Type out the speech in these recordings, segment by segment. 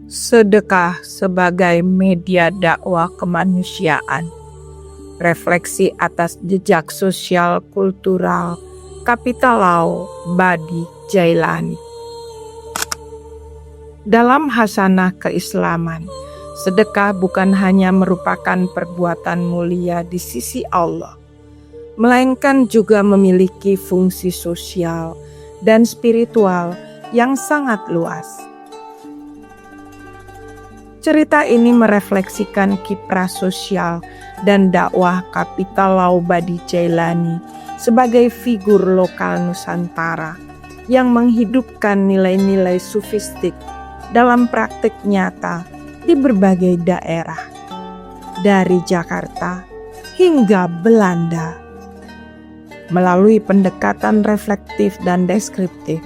Sedekah sebagai media dakwah kemanusiaan. Refleksi atas jejak sosial kultural Kapitalau Badi Jailani. Dalam hasanah keislaman, sedekah bukan hanya merupakan perbuatan mulia di sisi Allah, melainkan juga memiliki fungsi sosial dan spiritual yang sangat luas. Cerita ini merefleksikan kiprah sosial dan dakwah Kapitalau Badi Jailani sebagai figur lokal Nusantara yang menghidupkan nilai-nilai sufistik dalam praktik nyata di berbagai daerah, dari Jakarta hingga Belanda. Melalui pendekatan reflektif dan deskriptif,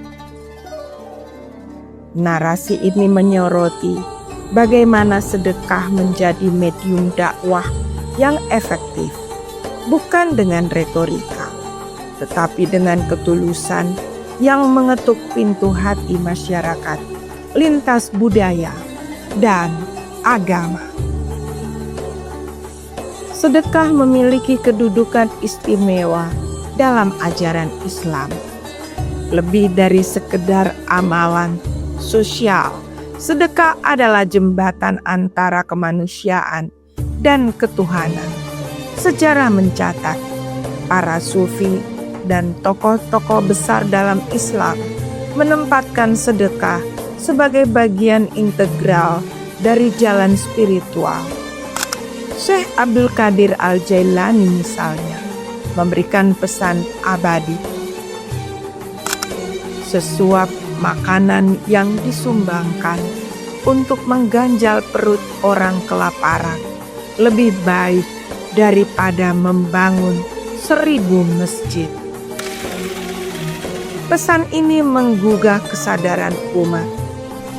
narasi ini menyoroti bagaimana sedekah menjadi medium dakwah yang efektif, bukan dengan retorika, tetapi dengan ketulusan yang mengetuk pintu hati masyarakat lintas budaya dan agama. Sedekah memiliki kedudukan istimewa dalam ajaran Islam. Lebih dari sekedar amalan sosial, sedekah adalah jembatan antara kemanusiaan dan ketuhanan. Sejarah mencatat, para sufi dan tokoh-tokoh besar dalam Islam menempatkan sedekah sebagai bagian integral dari jalan spiritual. Syekh Abdul Qadir Al-Jailani misalnya memberikan pesan abadi. Sesuap makanan yang disumbangkan untuk mengganjal perut orang kelaparan lebih baik daripada membangun 1000 masjid. Pesan ini menggugah kesadaran umat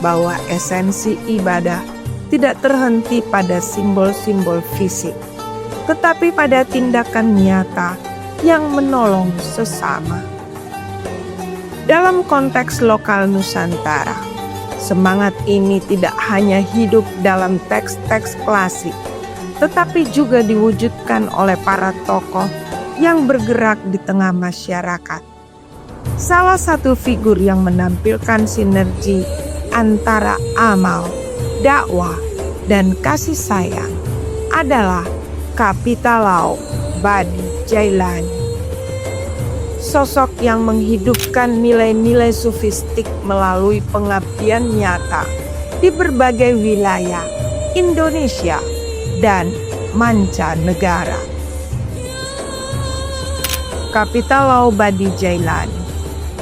bahwa esensi ibadah tidak terhenti pada simbol-simbol fisik, tetapi pada tindakan nyata yang menolong sesama. Dalam konteks lokal Nusantara, semangat ini tidak hanya hidup dalam teks-teks klasik, tetapi juga diwujudkan oleh para tokoh yang bergerak di tengah masyarakat. Salah satu figur yang menampilkan sinergi antara amal, dakwah, dan kasih sayang adalah Kapitalau Badi Jailani. Sosok yang menghidupkan nilai-nilai sufistik melalui pengabdian nyata di berbagai wilayah Indonesia dan mancanegara. Kapitalau Badi Jailani,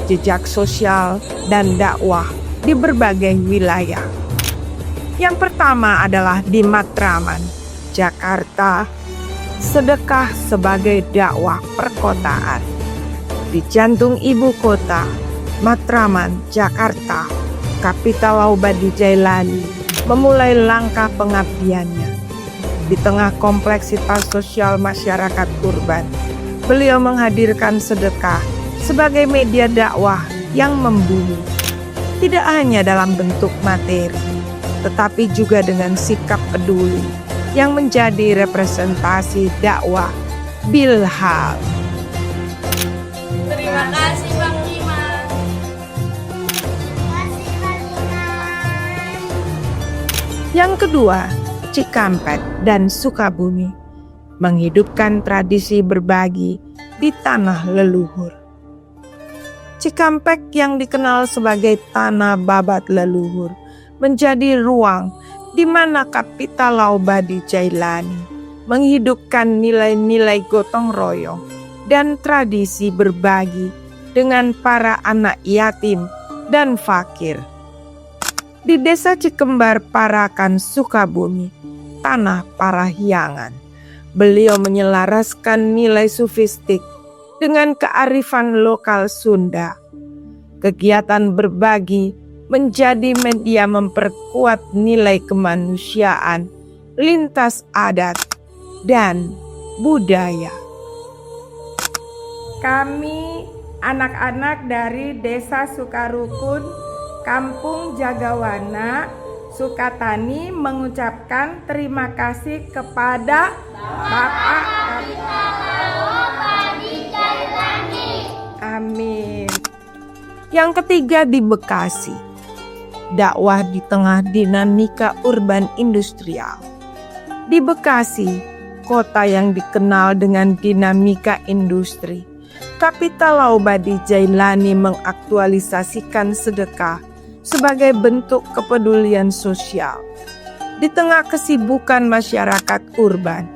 jejak sosial dan dakwah di berbagai wilayah. Yang pertama adalah di Matraman, Jakarta, sedekah sebagai dakwah perkotaan. Di jantung ibu kota, Matraman, Jakarta, Kapitalau Badi Jailani memulai langkah pengabdiannya. Di tengah kompleksitas sosial masyarakat urban, beliau menghadirkan sedekah sebagai media dakwah yang membumi, tidak hanya dalam bentuk materi, tetapi juga dengan sikap peduli yang menjadi representasi dakwah bilhal. Terima kasih Bang Dimas. Yang kedua, Cikampek dan Sukabumi menghidupkan tradisi berbagi di tanah leluhur. Cikampek yang dikenal sebagai tanah babat leluhur menjadi ruang di mana Kapitalau Badi Jailani menghidupkan nilai-nilai gotong royong dan tradisi berbagi dengan para anak yatim dan fakir. Di desa Cikembar, Parakan, Sukabumi, tanah Parahyangan, beliau menyelaraskan nilai sufistik dengan kearifan lokal Sunda. Kegiatan berbagi menjadi media memperkuat nilai kemanusiaan lintas adat dan budaya. Kami anak-anak dari Desa Sukarukun, Kampung Jagawana, Sukatani mengucapkan terima kasih kepada Bapak. Amin. Yang ketiga di Bekasi, dakwah di tengah dinamika urban industrial. Di Bekasi, kota yang dikenal dengan dinamika industri, Kapital Laubadi Jailani mengaktualisasikan sedekah sebagai bentuk kepedulian sosial. Di tengah kesibukan masyarakat urban,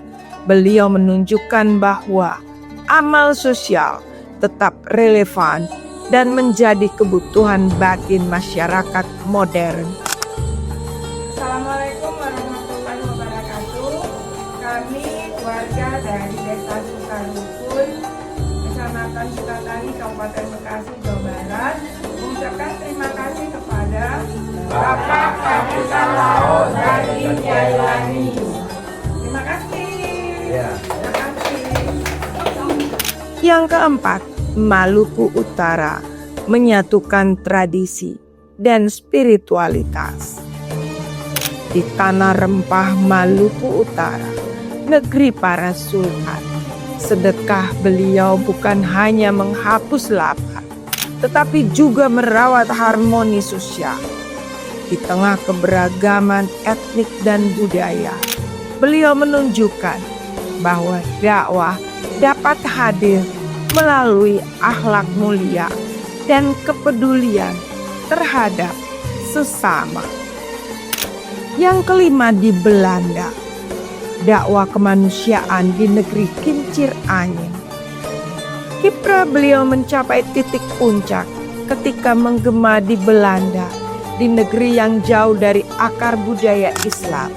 beliau menunjukkan bahwa amal sosial tetap relevan dan menjadi kebutuhan batin masyarakat modern. Assalamualaikum warahmatullahi wabarakatuh. Kami warga dari Desa Sukarukun, Kecamatan Sukatani, Kabupaten Bekasi, Jawa Barat, mengucapkan terima kasih kepada Bapak Kapital Laubadi Jailani. Terima kasih. Terima kasih. Yang keempat, Maluku Utara menyatukan tradisi dan spiritualitas. Di tanah rempah Maluku Utara, negeri para sultan, sedekah beliau bukan hanya menghapus lapar, tetapi juga merawat harmoni sosial. Di tengah keberagaman etnik dan budaya, beliau menunjukkan bahwa dakwah dapat hadir melalui akhlak mulia dan kepedulian terhadap sesama. Yang kelima di Belanda, dakwah kemanusiaan di negeri kincir angin. Kiprah beliau mencapai titik puncak ketika menggema di Belanda, di negeri yang jauh dari akar budaya Islam.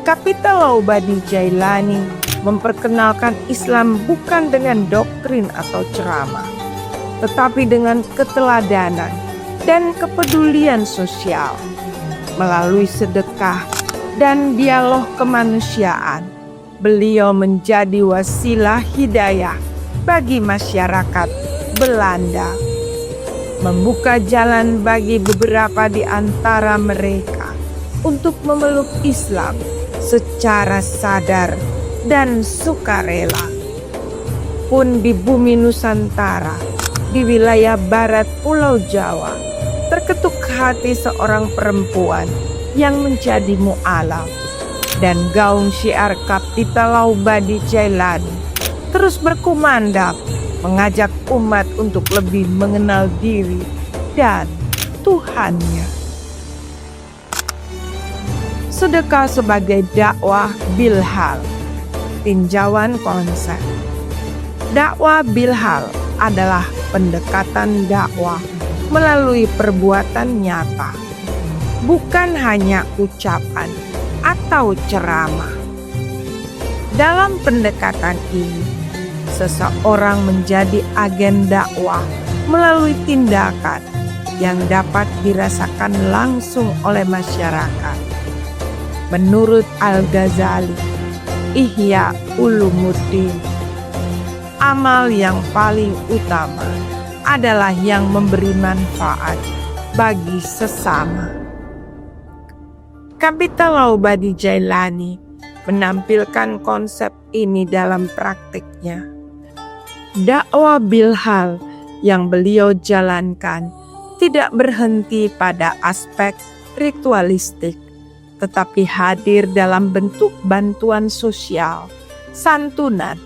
Kapital Laubadi Jailani memperkenalkan Islam bukan dengan doktrin atau ceramah, tetapi dengan keteladanan dan kepedulian sosial. Melalui sedekah dan dialog kemanusiaan, beliau menjadi wasilah hidayah bagi masyarakat Belanda, membuka jalan bagi beberapa di antara mereka untuk memeluk Islam secara sadar dan sukarela. Pun di bumi Nusantara, di wilayah barat Pulau Jawa, terketuk hati seorang perempuan yang menjadi mu'alaf, dan gaung syiar Kapital Laubadi Jailani terus berkumandang mengajak umat untuk lebih mengenal diri dan Tuhannya. Sedekah sebagai dakwah bilhal. Tinjauan konsep. Dakwah bilhal adalah pendekatan dakwah melalui perbuatan nyata, bukan hanya ucapan atau ceramah. Dalam pendekatan ini, seseorang menjadi agen dakwah melalui tindakan yang dapat dirasakan langsung oleh masyarakat. Menurut Al-Ghazali, Ihya Ulumuddin, amal yang paling utama adalah yang memberi manfaat bagi sesama. Kapital Laubadi Jailani menampilkan konsep ini dalam praktiknya. Dakwah bilhal yang beliau jalankan tidak berhenti pada aspek ritualistik, tetapi hadir dalam bentuk bantuan sosial, santunan,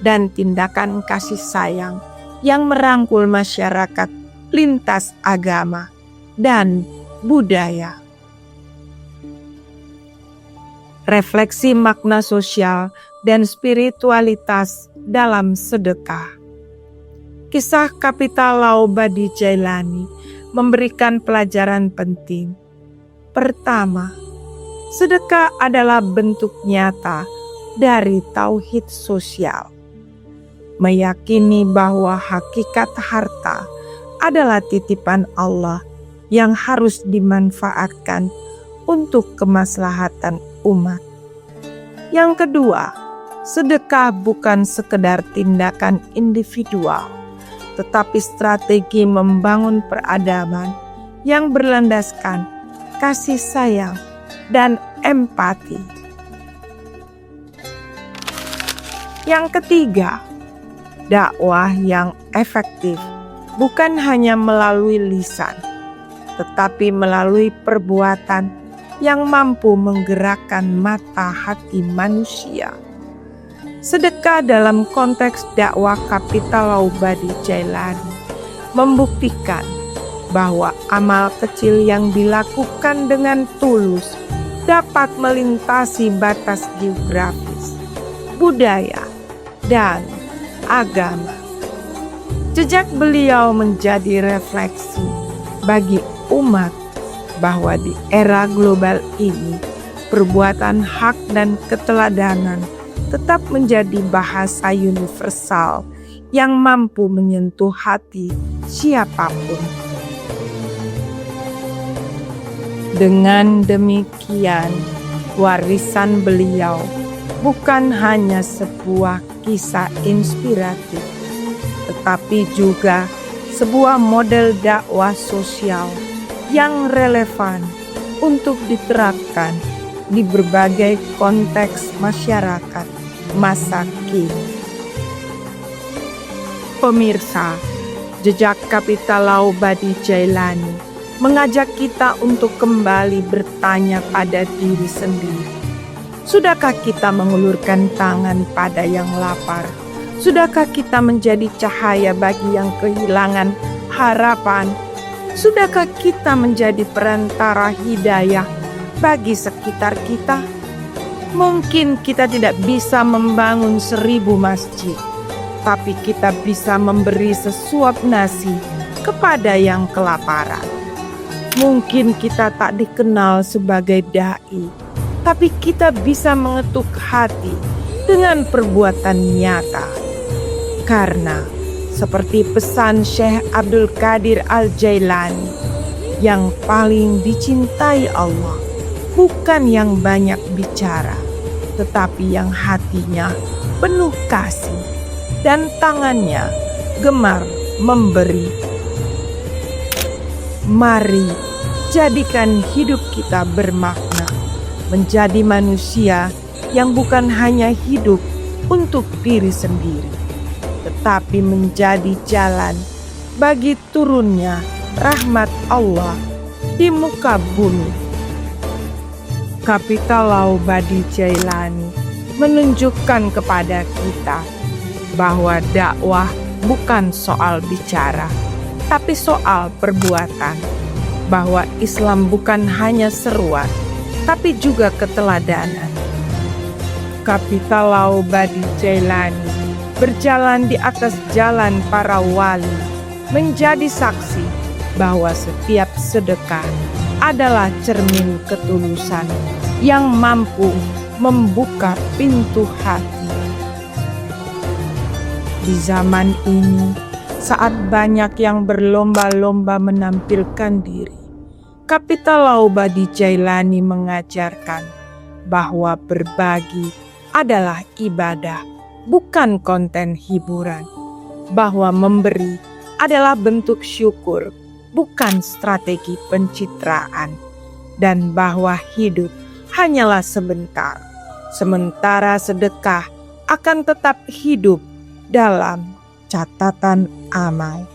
dan tindakan kasih sayang yang merangkul masyarakat lintas agama dan budaya. Refleksi makna sosial dan spiritualitas dalam sedekah. Kisah Kapital Laubadi Jailani memberikan pelajaran penting. Pertama, sedekah adalah bentuk nyata dari tauhid sosial. Meyakini bahwa hakikat harta adalah titipan Allah yang harus dimanfaatkan untuk kemaslahatan umat. Yang kedua, sedekah bukan sekedar tindakan individual, tetapi strategi membangun peradaban yang berlandaskan kasih sayang, dan empati. Yang ketiga, dakwah yang efektif bukan hanya melalui lisan, tetapi melalui perbuatan yang mampu menggerakkan mata hati manusia. Sedekah dalam konteks dakwah Kapital Laubadi Jailani membuktikan bahwa amal kecil yang dilakukan dengan tulus dapat melintasi batas geografis, budaya, dan agama. Jejak beliau menjadi refleksi bagi umat bahwa di era global ini perbuatan hak dan keteladanan tetap menjadi bahasa universal yang mampu menyentuh hati siapapun. Dengan demikian, warisan beliau bukan hanya sebuah kisah inspiratif, tetapi juga sebuah model dakwah sosial yang relevan untuk diterapkan di berbagai konteks masyarakat masa kini. Pemirsa, jejak Kapital Laubadi Jailani mengajak kita untuk kembali bertanya pada diri sendiri. Sudahkah kita mengulurkan tangan pada yang lapar? Sudahkah kita menjadi cahaya bagi yang kehilangan harapan? Sudahkah kita menjadi perantara hidayah bagi sekitar kita? Mungkin kita tidak bisa membangun 1000 masjid, tapi kita bisa memberi sesuap nasi kepada yang kelaparan. Mungkin kita tak dikenal sebagai dai, tapi kita bisa mengetuk hati dengan perbuatan nyata. Karena seperti pesan Syekh Abdul Qadir Al-Jailani, yang paling dicintai Allah bukan yang banyak bicara, tetapi yang hatinya penuh kasih dan tangannya gemar memberi. Mari jadikan hidup kita bermakna, menjadi manusia yang bukan hanya hidup untuk diri sendiri, tetapi menjadi jalan bagi turunnya rahmat Allah di muka bumi. Kapital Laubadi Jailani menunjukkan kepada kita bahwa dakwah bukan soal bicara, tapi soal perbuatan. Bahwa Islam bukan hanya seruan, tapi juga keteladanan. Kapital Laubadi Jailani berjalan di atas jalan para wali, menjadi saksi bahwa setiap sedekah adalah cermin ketulusan yang mampu membuka pintu hati. Di zaman ini, saat banyak yang berlomba-lomba menampilkan diri, Kapital Laubadi Jailani mengajarkan bahwa berbagi adalah ibadah, bukan konten hiburan. Bahwa memberi adalah bentuk syukur, bukan strategi pencitraan, dan bahwa hidup hanyalah sebentar, sementara sedekah akan tetap hidup dalam catatan amal.